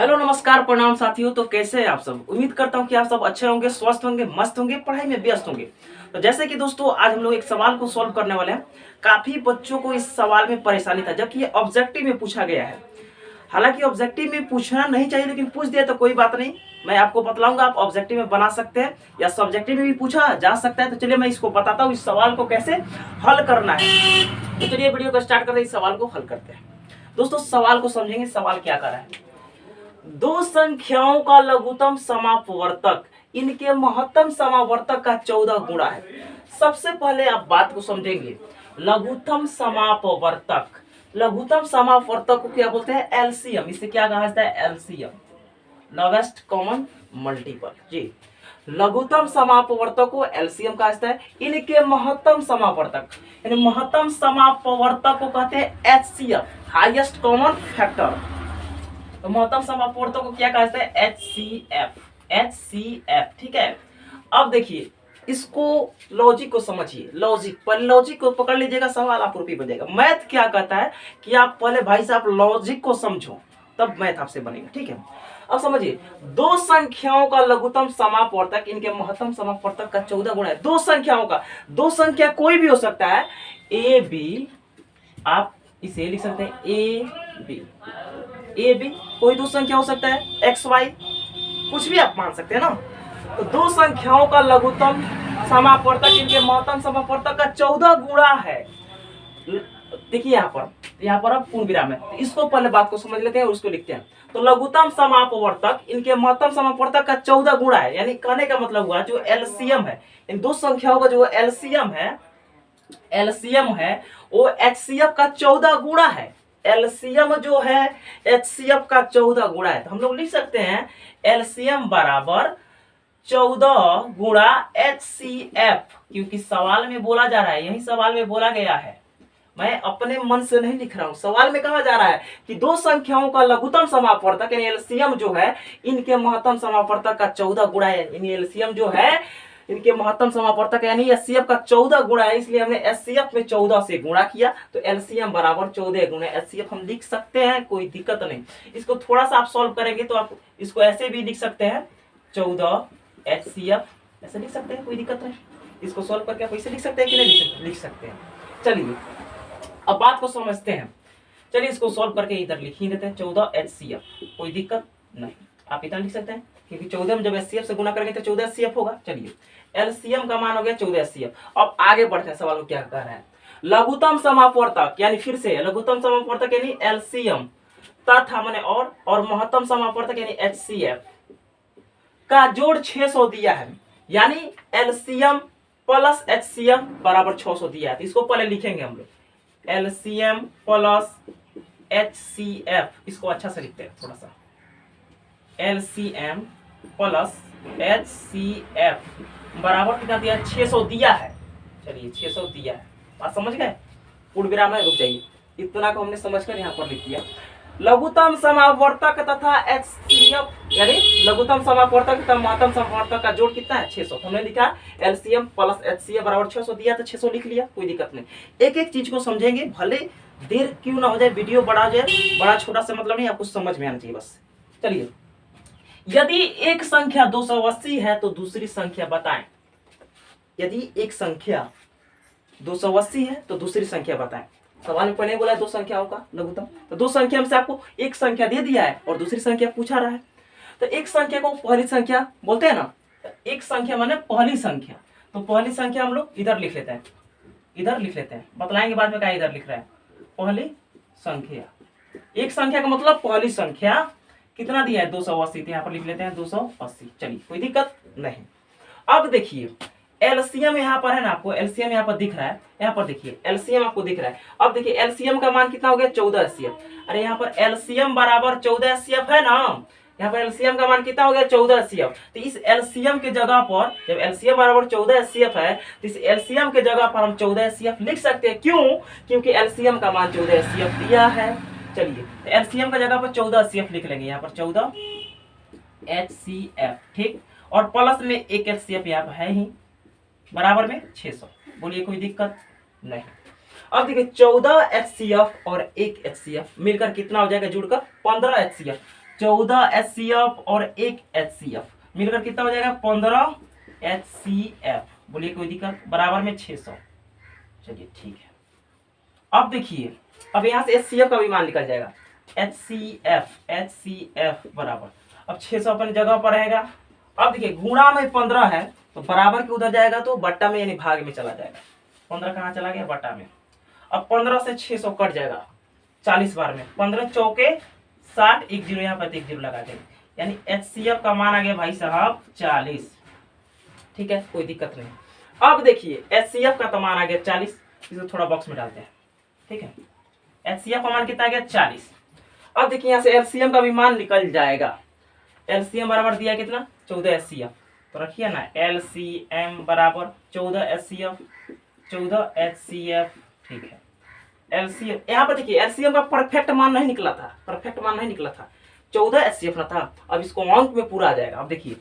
Hello नमस्कार प्रणाम साथियों। तो कैसे हैं आप सब? उम्मीद करता हूं कि आप सब अच्छे होंगे, स्वस्थ होंगे, मस्त होंगे, पढ़ाई में व्यस्त होंगे। तो जैसे कि दोस्तों आज हम लोग एक सवाल को सॉल्व करने वाले हैं। काफी बच्चों को इस सवाल में परेशानी था जबकि ये ऑब्जेक्टिव में पूछा गया है। हालांकि ऑब्जेक्टिव में पूछना नहीं चाहिए लेकिन पूछ दिया तो कोई बात नहीं। मैं आपको बतलाऊंगा आप ऑब्जेक्टिव में बना सकते हैं या सब्जेक्टिव में भी पूछा जा सकता है। तो चलिए मैं इसको बताता हूँ इस सवाल को कैसे हल करना है। तो चलिए वीडियो को स्टार्ट करते हैं, इस सवाल को हल करते हैं। दोस्तों सवाल को समझेंगे, सवाल क्या कर रहा है। दो संख्याओं का लघुत्तम समापवर्तक इनके महत्तम समावर्तक का 14 गुणा है। सबसे पहले आप बात को समझेंगे। लघुत्तम समापवर्तक, लघुत्तम समापवर्तक को क्या बोलते हैं? एलसीएम। इसे क्या कहा जाता है? LCM, lowest common multiple. जी, लघुत्तम समापवर्तक को एलसीएम कहा जाता है। इनके महत्तम समापवर्तक यानी महत्तम समापवर्तक को कहते हैं एचसीएफ, हाईएस्ट कॉमन फैक्टर। तो महत्तम समापवर्तक को क्या कहा जाता है? HCF, HCF. ठीक है। अब देखिए इसको लॉजिक को समझिए। लॉजिक पहले लॉजिक को पकड़ लीजिएगा, सवाल आप रूपी बन जाएगा। मैथ क्या कहता है कि आप पहले भाई साहब लॉजिक को समझो तब मैथ आपसे बनेगा। ठीक है। अब समझिए, दो संख्याओं का लघुत्तम समापवर्तक इनके महत्तम समापवर्तक का 14 गुणा है। दो संख्याओं का, दो संख्या कोई भी हो सकता है। ए बी, आप इसे लिख सकते हैं ए बी। ए बी कोई दो संख्या हो सकता है, एक्स वाई, कुछ भी आप मान सकते हैं ना। तो दो संख्याओं का लघुत्तम समापवर्तक इनके महत्तम समापवर्तक का 14 गुणा है। देखिए यहाँ पर अब पूर्ण विराम है। तो इसको पहले बात को समझ लेते हैं और उसको लिखते हैं। तो लघुत्तम समापवर्तक इनके महत्तम समापवर्तक का 14 गुणा है। यानी कहने का मतलब हुआ जो एलसीएम है, इन दो संख्याओं का जो एलसीएम है, एलसीएम है वो एचसीएफ का 14 गुणा है। एलसीएम जो है एचसीएफ का 14 गुणा है। तो हम लोग लिख सकते हैं एलसीएम बराबर 14 गुणा एचसीएफ, क्योंकि सवाल में बोला जा रहा है, यही सवाल में बोला गया है। मैं अपने मन से नहीं लिख रहा हूं, सवाल में कहा जा रहा है कि दो संख्याओं का लघुत्तम समापवर्तक यानी एलसीएम जो है इनके महत्तम समापवर्तक का 14 गुणा है। यानी एलसीएम जो है इनके महत्तम समापवर्तक यानी एचसीएफ का 14 गुणा है, इसलिए हमने एचसीएफ में 14 से गुणा किया। तो एलसीएम बराबर 14 गुणा एचसीएफ हम लिख सकते हैं, कोई दिक्कत नहीं। इसको थोड़ा सा आप सॉल्व करेंगे तो आप इसको ऐसे भी लिख सकते हैं 14 एचसीएफ, ऐसे लिख सकते हैं, कोई दिक्कत नहीं। इसको सॉल्व करके आप ऐसे लिख सकते हैं कि नहीं लिख सकते हैं। चलिए अब बात को समझते हैं। चलिए इसको सॉल्व करके इधर लिख ही देते हैं 14 एचसीएफ, कोई दिक्कत नहीं। आप इतना लिख सकते हैं क्योंकि 14 में जब एचसीएफ से गुणा करेंगे तो 14 एचसीएफ होगा। चलिए एलसीएम का मान हो गया 14 एचसीएफ। अब आगे बढ़ते हैं, सवाल को क्या कह रहा है। लघुत्तम समापवर्तक यानी फिर से लघुत्तम समापवर्तक यानी एलसीएम तथा माने और महत्तम समापवर्तक यानी एचसीएफ का जोड़ 600 दिया है। यानी एलसीएम प्लस एचसीएफ बराबर 600 दिया है। तो इसको पहले लिखेंगे हम लोग एलसीएम प्लस एचसीएफ, इसको अच्छा से लिखते हैं थोड़ा सा। एलसीएम प्लस एचसीएफ बराबर कितना दिया है? 600 दिया है। चलिए 600 दिया है, बात समझ गए। पूर्ण विराम है, रुक जाइए। इतना को हमने समझकर यहाँ पर लिख दिया। लघुत्तम समापवर्तक तथा एचसीएफ यानी लघुत्तम समापवर्तक तथा महत्तम समापवर्तक का जोड़ कितना है? 600। हमने लिखा एलसीएम प्लस एचसीएफ बराबर 600 दिया तो 600 लिख लिया, कोई दिक्कत नहीं। एक एक चीज को समझेंगे, भले देर क्यों ना हो जाए, वीडियो बड़ा हो जाए, बड़ा छोटा से मतलब नहीं, आपको समझ में आना चाहिए बस। चलिए, यदि एक संख्या 280 है तो दूसरी संख्या बताएं। यदि एक संख्या 280 है तो दूसरी संख्या बताएं। सवाल में पहले बोला है दो संख्याओं का लघुत्तम, तो दो संख्या में से आपको एक संख्या दे दिया है और दूसरी संख्या पूछा रहा है। तो एक संख्या को पहली संख्या बोलते हैं ना, एक संख्या माने पहली संख्या। तो पहली संख्या हम लोग इधर लिख लेते हैं, इधर लिख लेते हैं, बतलाएंगे बाद में क्या इधर लिख रहा है। पहली संख्या, एक संख्या का मतलब पहली संख्या कितना दिया है? 280। यहाँ पर लिख लेते हैं 280। चलिए कोई दिक्कत नहीं। अब देखिए एलसीएम यहाँ पर है ना, आपको एलसीएम यहाँ पर दिख रहा है, यहाँ पर देखिए एलसीएम आपको दिख रहा है। अब देखिए एलसीएम का मान कितना हो गया? 14 एचसीएफ। अरे यहाँ पर एलसीएम बराबर 14 एचसीएफ है ना, यहाँ पर एलसीएम का मान कितना हो गया? 14 एचसीएफ। तो इस एलसीएम के जगह पर, जब एलसीएम बराबर 14 एचसीएफ है तो इस एलसीएम के जगह पर हम 14 एचसीएफ लिख सकते हैं। क्यों? क्योंकि एलसीएम का मान 14 एचसीएफ दिया है। चलिए तो एलसीएम का जगह पर 14 एचसीएफ लिख लेंगे, यहाँ पर 14 एचसीएफ, ठीक। और प्लस में एक एचसीएफ यहाँ पर है ही, बराबर में 600। बोलिए कोई दिक्कत नहीं। अब देखिए 14 एचसीएफ और 1 एचसीएफ मिलकर कितना हो जाएगा? जुड़कर 15 एचसीएफ। 14 HCF और 1 HCF मिलकर कितना हो जाएगा 15 HCF। बोलिए कोई दिक्कत, बराबर में 600। चलिए ठीक है। अब देखिए, अब यहाँ से HCF का भी मान निकल जाएगा। HCF बराबर, अब 600 अपनी जगह पर रहेगा। अब देखिए गुणा में 15 है तो बराबर के उधर जाएगा तो बट्टा में यानी भाग में चला जाएगा। 15 कहाँ चला गया, बट्टा में। अब 15 से 600 कट जाएगा 40 बार में, 15 चौके 60, एक जीरो यहाँ पर एक जीरो लगा देंगे, यानी HCF का मान आ गया भाई साहब 40। ठीक है, कोई दिक्कत नहीं। अब देखिए HCF का तो मान आ गया 40, इसको थोड़ा बॉक्स में डालते हैं। ठीक है, HCF का मान कितना आ गया 40। अब देखिए यहाँ से LCM का भी मान निकल जाएगा। LCM बराबर दिया कितना 14 HCF, तो रखिए ना LCM बराबर 14 HCF, 14 HCF। ठीक है, LCM यहाँ पर देखिए LCM का परफेक्ट मान नहीं निकला था, परफेक्ट मान नहीं निकला था, 14 HCF ना था। अब इसको अंक में पूरा आ जाएगा। अब देखिए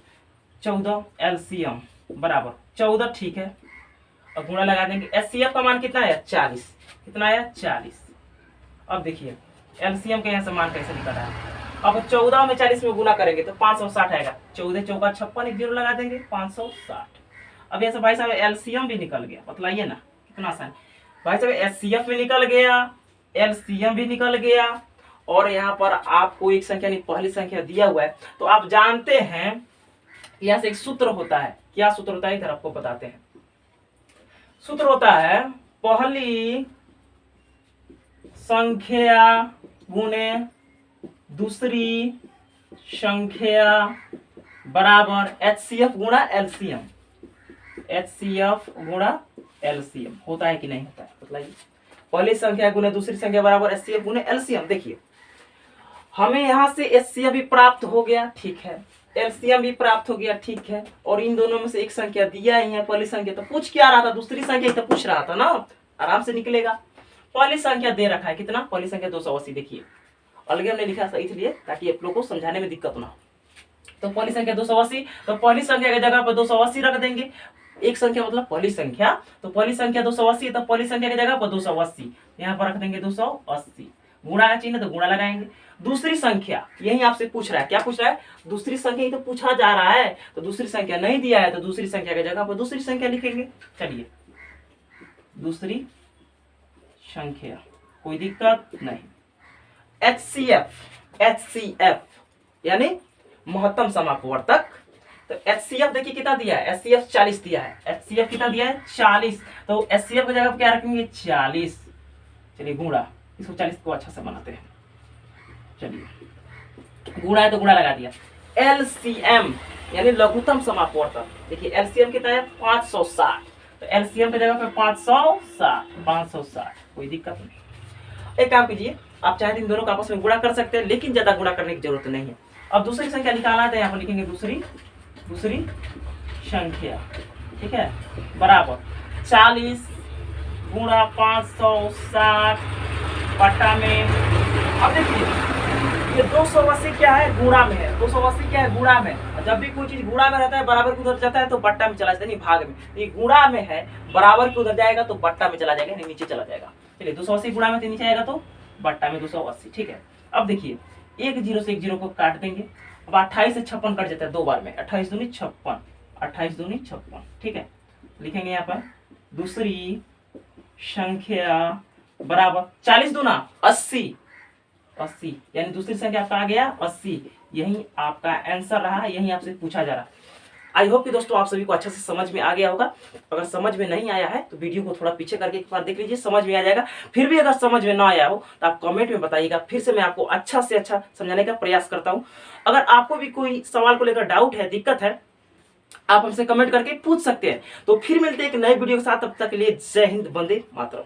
14 LCM बराबर 14, ठीक है, अब गुणा लगा देंगे। HCF का मान कितना है 40, कितना है 40। अब देखिए LCM के यहाँ से मान कैसे निकल रहा है। अब 14 में 40 में गुना करेंगे तो 560 आएगा, 14 चौका 56, एक जीरो लगा देंगे 560। अब ऐसे भाई साहब LCM भी निकल गया, बतलाइए ना कितना आसान भाई साहब। HCF भी निकल गया, LCM भी निकल गया, और यहाँ पर आपको एक संख्या नहीं पहली संख्या दिया हुआ है। तो आप जानते हैं यहाँ से एक सूत्र होता है, क्या सूत्र होता है इधर आपको बताते हैं। सूत्र होता है पहली संख्या गुणे दूसरी संख्या बराबर HCF गुणा LCM, HCF गुणा LCM होता है कि नहीं होता है, बताइए। पहली संख्या गुणे दूसरी संख्या बराबर HCF गुणे LCM। देखिए हमें यहाँ से HCF भी प्राप्त हो गया, ठीक है, LCM भी प्राप्त हो गया, ठीक है, और इन दोनों में से एक संख्या दिया ही है, पहली संख्या। तो पूछ क्या रहा था, दूसरी संख्या तो पूछ रहा था ना, आराम से निकलेगा। पहली संख्या दे रखा है कितना, पहली संख्या 280। देखिए अलग हमने लिखा था इसलिए ताकि आप लोग को समझाने में दिक्कत ना हो। तो पहली संख्या 280, तो पहली संख्या की जगह पर 280 रख देंगे। एक संख्या मतलब पहली संख्या, तो पहली संख्या 280, तो पहली संख्या की जगह पर 280 यहाँ पर रख देंगे 280। गुणा का चिन्ह तो गुणा लगाएंगे। दूसरी संख्या यही आपसे पूछ रहा है, क्या पूछ रहा है, दूसरी संख्या ही तो पूछा जा रहा है। तो दूसरी संख्या नहीं दिया है तो दूसरी संख्या की जगह पर दूसरी संख्या लिखेंगे। चलिए दूसरी संख्या, कोई दिक्कत नहीं। HCF यानी महत्तम समापवर्तक। तो HCF देखिए कितना दिया है, HCF 40 दिया है। HCF कितना दिया है 40, तो HCF की जगह पर क्या रखेंगे 40। चलिए गुणा, इसको 40 को अच्छा से बनाते हैं। चलिए गुणा है तो गुणा लगा दिया। LCM यानी लघुत्तम समापवर्तक। देखिए LCM कितना है 560, तो LCM की जगह पे 560, कोई दिक्कत नहीं। एक काम कीजिए, आप चाहे इन दोनों का आपस में गुणा कर सकते हैं, लेकिन ज्यादा गुणा करने की जरूरत नहीं है। अब दूसरी संख्या निकालना है तो यहाँ पर लिखेंगे दूसरी संख्या, ठीक है, बराबर 40 गुणा 560 बटा में। अब देखिए ये 280 क्या है गुणा में है, 280 क्या है गुणा में। जब भी कोई चीज गुणा में रहता है बराबर के उधर जाता है तो बट्टा में चला जाता है, नहीं भाग में। ये गुणा में है, बराबर के उधर जाएगा तो बट्टा में चला जाएगा, नहीं नीचे चला जाएगा। चलिए 280 गुणा में तो नीचे आएगा तो बट्टा में 280, ठीक है। अब देखिए एक जीरो से एक जीरो को काट देंगे। अब 28 से 56 कट जाता है दो बार में, 28 दूनी 56, 28 दूनी 56, ठीक है। लिखेंगे यहाँ पर दूसरी संख्या बराबर 40 दूना 80, यानी दूसरी संख्या आपका आ गया 80। यही आपका आंसर रहा, यही आपसे पूछा जा रहा। आई होप कि दोस्तों आप सभी को अच्छा से समझ में आ गया होगा। अगर समझ में नहीं आया है तो वीडियो को थोड़ा पीछे करके एक बार देख लीजिए, समझ में आ जाएगा। फिर भी अगर समझ में ना आया हो तो आप कमेंट में बताइएगा, फिर से मैं आपको अच्छा से अच्छा समझाने का प्रयास करता हूँ। अगर आपको भी कोई सवाल को लेकर डाउट है, दिक्कत है, आप हमसे कमेंट करके पूछ सकते हैं। तो फिर मिलते हैं एक नए वीडियो के साथ, तब तक के लिए जय हिंद, वंदे मातरम।